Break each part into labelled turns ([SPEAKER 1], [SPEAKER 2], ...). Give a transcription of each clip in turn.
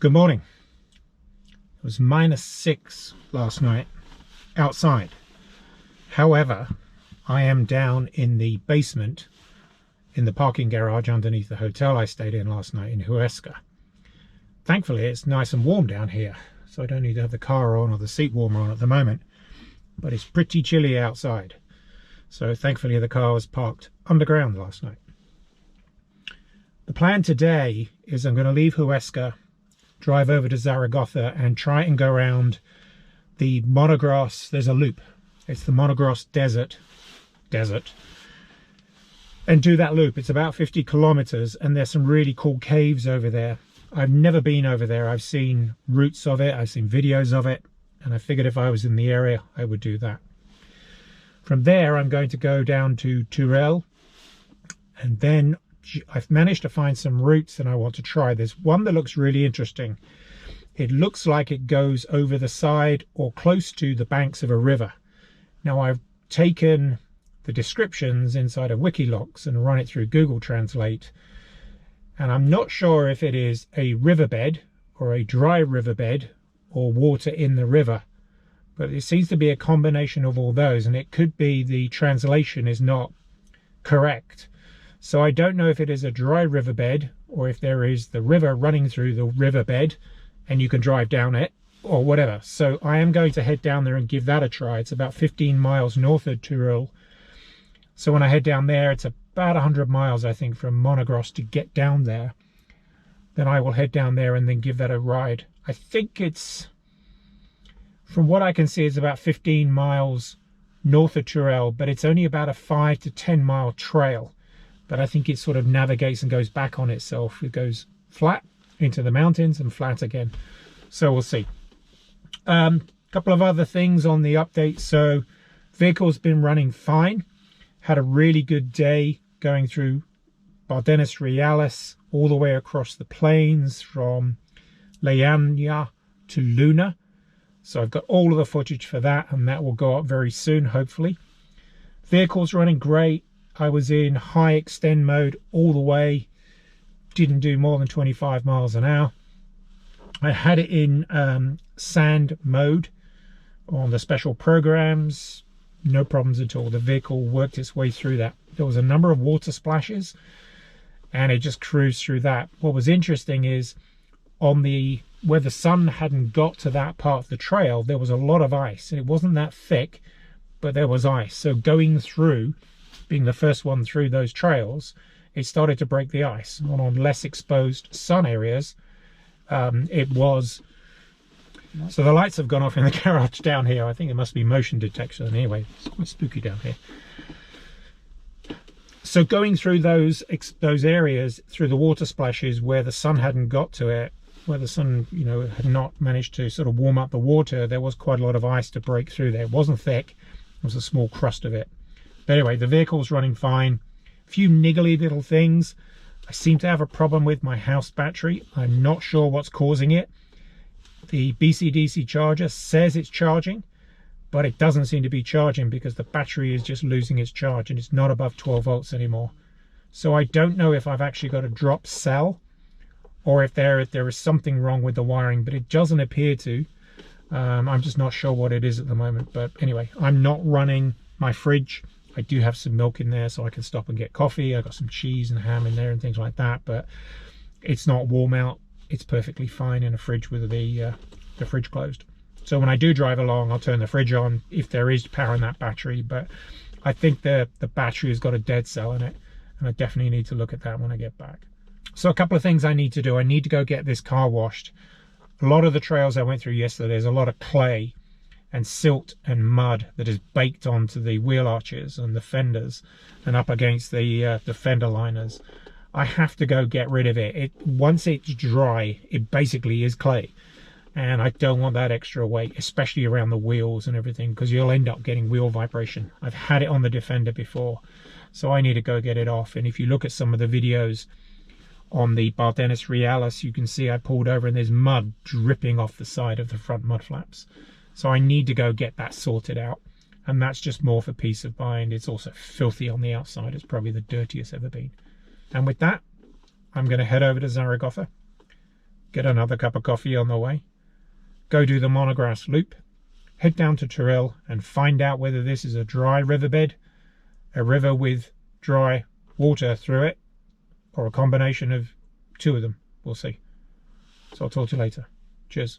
[SPEAKER 1] Good morning. It was -6 last night outside. However, I am down in the basement in the parking garage underneath the hotel I stayed in last night in Huesca. Thankfully, it's nice and warm down here, so I don't need to have the car on or the seat warmer on at the moment, but it's pretty chilly outside. So thankfully the car was parked underground last night. The plan today is I'm going to leave Huesca, drive over to Zaragoza and try and go around the Monogros. There's a loop. It's the Monogros desert, and do that loop. It's about 50 kilometers and there's some really cool caves over there. I've never been over there. I've seen routes of it, I've seen videos of it, and I figured if I was in the area I would do that. From there I'm going to go down to Teruel, and then I've managed to find some routes that I want to try. There's one that looks really interesting. It looks like it goes over the side or close to the banks of a river. Now I've taken the descriptions inside of Wikilocs and run it through Google Translate, and I'm not sure if it is a riverbed or a dry riverbed or water in the river, but it seems to be a combination of all those, and it could be the translation is not correct. So I don't know if it is a dry riverbed or if there is the river running through the riverbed and you can drive down it or whatever. So I am going to head down there and give that a try. It's about 15 miles north of Teruel. So when I head down there, it's about 100 miles, I think, from Monogros to get down there. Then I will head down there and then give that a ride. I think it's, from what I can see, it's about 15 miles north of Teruel, but it's only about a 5 to 10 mile trail. But I think it sort of navigates and goes back on itself. It goes flat into the mountains and flat again. So we'll see. Couple of other things on the update. So vehicle's been running fine. Had a really good day going through Bardenas Reales all the way across the plains from Leanya to Luna. So I've got all of the footage for that, and that will go up very soon, hopefully. Vehicle's running great. I was in high extend mode all the way, didn't do more than 25 miles an hour. I had it in sand mode on the special programs, no problems at all. The vehicle worked its way through that. There was a number of water splashes and it just cruised through that. What was interesting is on the where the sun hadn't got to that part of the trail, there was a lot of ice, and it wasn't that thick, but there was ice. So going through, being the first one through those trails, it started to break the ice. And on less exposed sun areas, it was. So the lights have gone off in the garage down here. I think it must be motion detection. Anyway, it's quite spooky down here. So going through those areas, through the water splashes where the sun hadn't got to it, where the sun, you know, had not managed to sort of warm up the water, there was quite a lot of ice to break through there. It wasn't thick, it was a small crust of it. But anyway, the vehicle's running fine. A few niggly little things. I seem to have a problem with my house battery. I'm not sure what's causing it. The BCDC charger says it's charging, but it doesn't seem to be charging because the battery is just losing its charge and it's not above 12 volts anymore. So I don't know if I've actually got a drop cell or if there is something wrong with the wiring, but it doesn't appear to. I'm just not sure what it is at the moment. But anyway, I'm not running my fridge. I do have some milk in there so I can stop and get coffee. I've got some cheese and ham in there and things like that, but it's not warm out. It's perfectly fine in a fridge with the fridge closed. So when I do drive along, I'll turn the fridge on if there is power in that battery, but I think the battery has got a dead cell in it, and I definitely need to look at that when I get back. So a couple of things I need to do. I need to go get this car washed. A lot of the trails I went through yesterday, there's a lot of clay and silt and mud that is baked onto the wheel arches and the fenders and up against the fender liners. I have to go get rid of it. Once it's dry, it basically is clay, and I don't want that extra weight, especially around the wheels and everything, because you'll end up getting wheel vibration. I've had it on the Defender before, so I need to go get it off. And if you look at some of the videos on the Bardenas Reales, you can see I pulled over and there's mud dripping off the side of the front mud flaps. So I need to go get that sorted out, and that's just more for peace of mind. It's also filthy on the outside. It's probably the dirtiest ever been. And with that, I'm going to head over to Zaragoza, get another cup of coffee on the way, go do the monograss loop, head down to Teruel and find out whether this is a dry riverbed, a river with dry water through it, or a combination of two of them. We'll see. So I'll talk to you later. Cheers.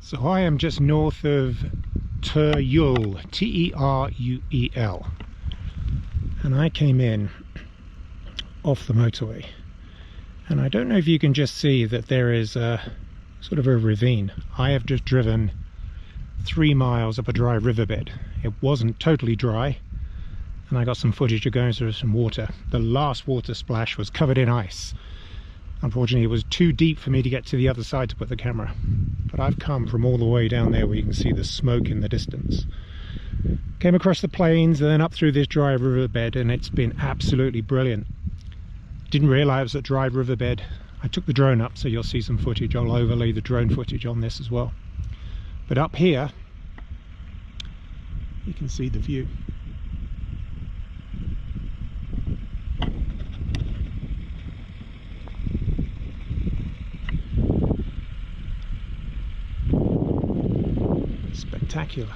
[SPEAKER 1] So I am just north of Teruel, T-E-R-U-E-L, and I came in off the motorway, and I don't know if you can just see that there is a sort of a ravine. I have just driven 3 miles up a dry riverbed. It wasn't totally dry, and I got some footage of going through some water. The last water splash was covered in ice. Unfortunately, it was too deep for me to get to the other side to put the camera, but I've come from all the way down there where you can see the smoke in the distance. Came across the plains and then up through this dry riverbed, and it's been absolutely brilliant. Didn't realise it was a dry riverbed. I took the drone up, so you'll see some footage. I'll overlay the drone footage on this as well. But up here, you can see the view. Spectacular.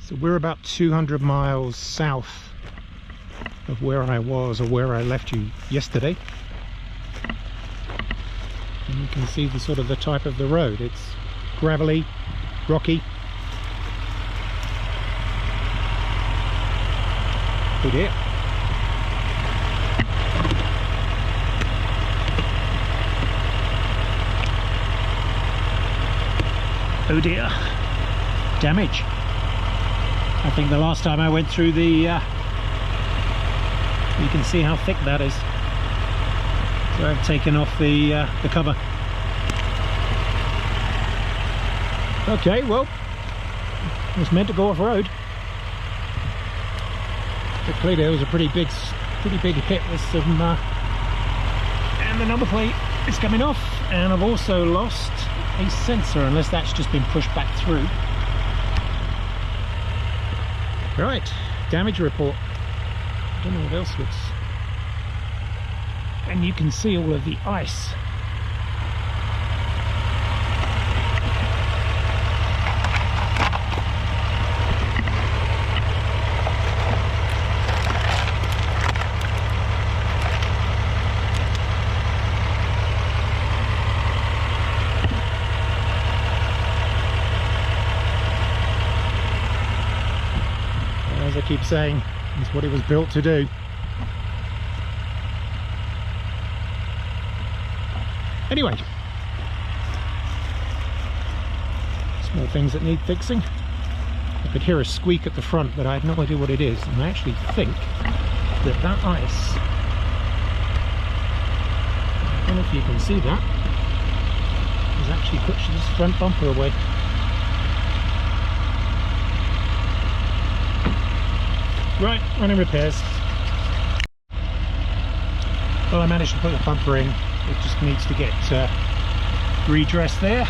[SPEAKER 1] So we're about 200 miles south of where I was, or where I left you yesterday. And you can see the sort of the type of the road. It's gravelly, rocky. Oh dear. Oh dear. Damage. I think the last time I went through the you can see how thick that is. So I've taken off the cover. Okay, well, it was meant to go off-road. But clearly there was a pretty big hit with some and the number plate is coming off, and I've also lost a sensor, unless that's just been pushed back through. Right, damage report. I don't know what else looks. And you can see all of the ice. As I keep saying, it's what it was built to do. Anyway, small things that need fixing. I could hear a squeak at the front, but I had no idea what it is, and I actually think that that ice, I don't know if you can see that, has actually pushed this front bumper away. Right, running repairs. Well, I managed to put the bumper in. It just needs to get redressed there.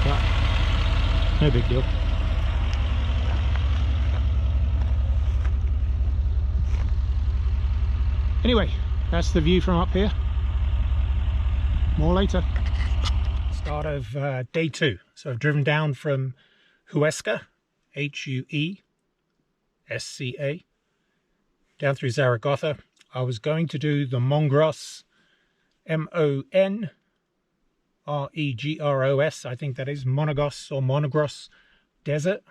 [SPEAKER 1] But no big deal. Anyway, that's the view from up here. More later. Start of day 2. So I've driven down from Huesca, Huesca, down through Zaragoza. I was going to do the Monregros, M-O-N-R-E-G-R-O-S, I think that is, Monregros Desert.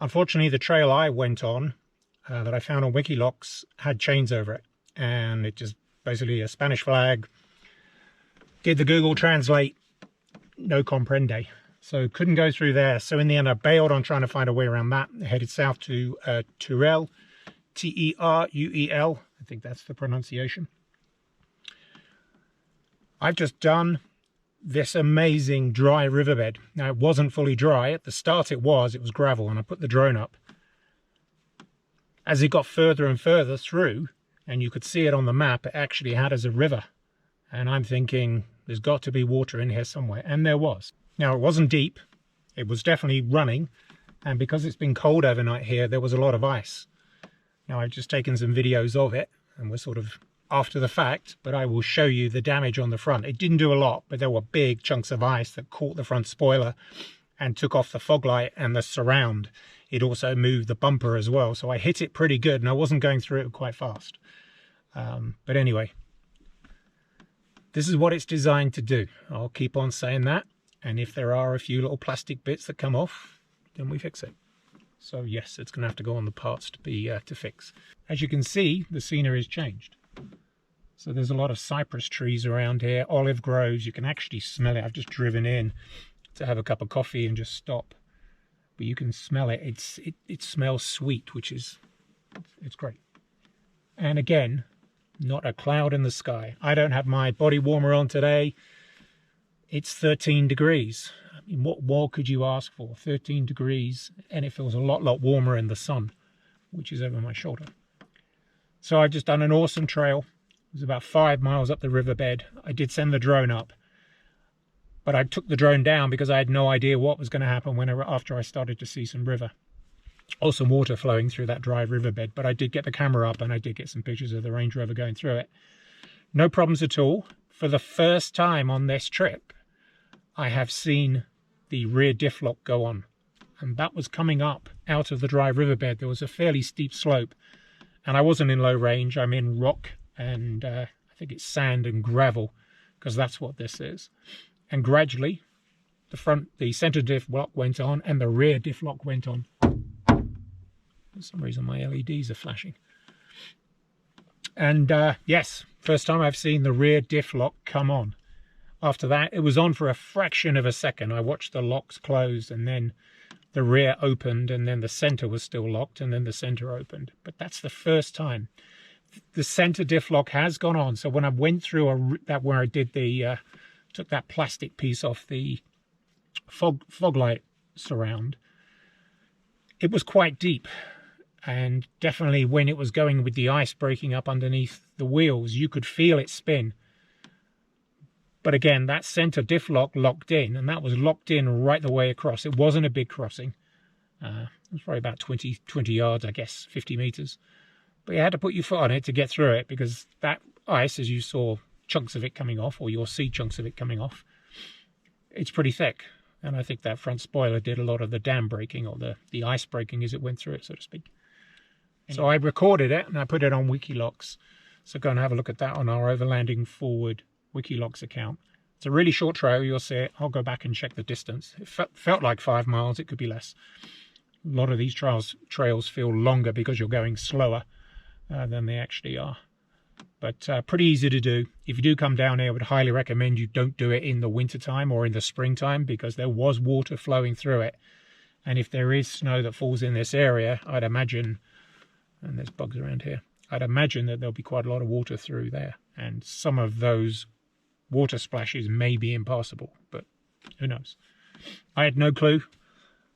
[SPEAKER 1] Unfortunately, the trail I went on, that I found on Wikilocs, had chains over it, and it just basically a Spanish flag. Did the Google Translate, no comprende, so couldn't go through there. So in the end, I bailed on trying to find a way around that. I headed south to Teruel, T-E-R-U-E-L, I think that's the pronunciation. I've just done this amazing dry riverbed. Now, it wasn't fully dry. At the start it was gravel, and I put the drone up. As it got further and further through, and you could see it on the map, it actually had as a river. And I'm thinking, there's got to be water in here somewhere, and there was. Now, it wasn't deep. It was definitely running, and because it's been cold overnight here, there was a lot of ice. Now, I've just taken some videos of it, and we're sort of after the fact, but I will show you the damage on the front. It didn't do a lot, but there were big chunks of ice that caught the front spoiler and took off the fog light and the surround. It also moved the bumper as well, so I hit it pretty good, and I wasn't going through it quite fast. But anyway, This is what it's designed to do. I'll keep on saying that. And if there are a few little plastic bits that come off, then we fix it. So yes, it's going to have to go on the parts to fix. As you can see, the scenery has changed. So there's a lot of cypress trees around here, olive groves. You can actually smell it. I've just driven in to have a cup of coffee and just stop. But you can smell it. It smells sweet, which is, it's great. And again, not a cloud in the sky. I don't have my body warmer on today. It's 13 degrees. I mean, what more could you ask for? 13 degrees, and it feels a lot warmer in the sun, which is over my shoulder. So I've just done an awesome trail. It was about 5 miles up the riverbed. I did send the drone up, but I took the drone down because I had no idea what was going to happen after I started to see some river. Or some water flowing through that dry riverbed, but I did get the camera up and I did get some pictures of the Range Rover going through it. No problems at all. For the first time on this trip, I have seen the rear diff lock go on, and that was coming up out of the dry riverbed. There was a fairly steep slope, and I wasn't in low range. I'm in rock and I think it's sand and gravel, because that's what this is. And gradually the center diff lock went on and the rear diff lock went on. For some reason my LEDs are flashing. And yes, first time I've seen the rear diff lock come on. After that, it was on for a fraction of a second. I watched the locks close, and then the rear opened, and then the center was still locked, and then the center opened. But that's the first time. The center diff lock has gone on. So when I went through where I did the took that plastic piece off the fog light surround, it was quite deep. And definitely when it was going with the ice breaking up underneath the wheels, you could feel it spin. But again, that center diff lock locked in, and that was locked in right the way across. It wasn't a big crossing. It was probably about 20 yards, I guess, 50 meters. But you had to put your foot on it to get through it, because that ice, as you saw chunks of it coming off, or you'll see chunks of it coming off, it's pretty thick. And I think that front spoiler did a lot of the dam breaking, or the ice breaking as it went through it, so to speak. So I recorded it and I put it on Wikilocs. So go and have a look at that on our Overlanding Forward Wikilocs account. It's a really short trail, you'll see it. I'll go back and check the distance. It felt like 5 miles, it could be less. A lot of these trails feel longer because you're going slower than they actually are. But pretty easy to do. If you do come down here, I would highly recommend you don't do it in the wintertime or in the springtime, because there was water flowing through it. And if there is snow that falls in this area, I'd imagine, and there's bugs around here, I'd imagine that there'll be quite a lot of water through there. And some of those water splashes may be impassable, but who knows? I had no clue.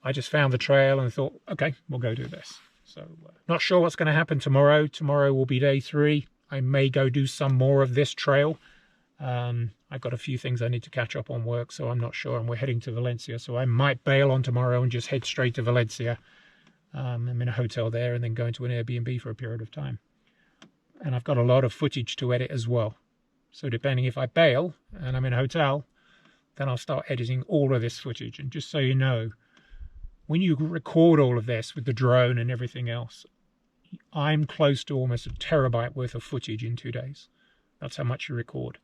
[SPEAKER 1] I just found the trail and thought, okay, we'll go do this. So not sure what's going to happen tomorrow. Tomorrow will be day 3. I may go do some more of this trail. I've got a few things I need to catch up on work, so I'm not sure. And we're heading to Valencia, so I might bail on tomorrow and just head straight to Valencia. I'm in a hotel there and then go into an Airbnb for a period of time. And I've got a lot of footage to edit as well. So depending if I bail and I'm in a hotel, then I'll start editing all of this footage. And just so you know, when you record all of this with the drone and everything else, I'm close to almost 1 terabyte worth of footage in 2 days. That's how much you record.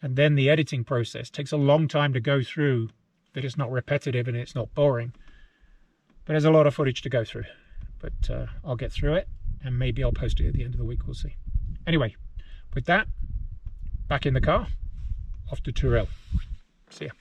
[SPEAKER 1] And then the editing process takes a long time to go through, that it's not repetitive and it's not boring. But there's a lot of footage to go through. But I'll get through it, and maybe I'll post it at the end of the week, we'll see. Anyway, with that, back in the car, off to Teruel. See ya.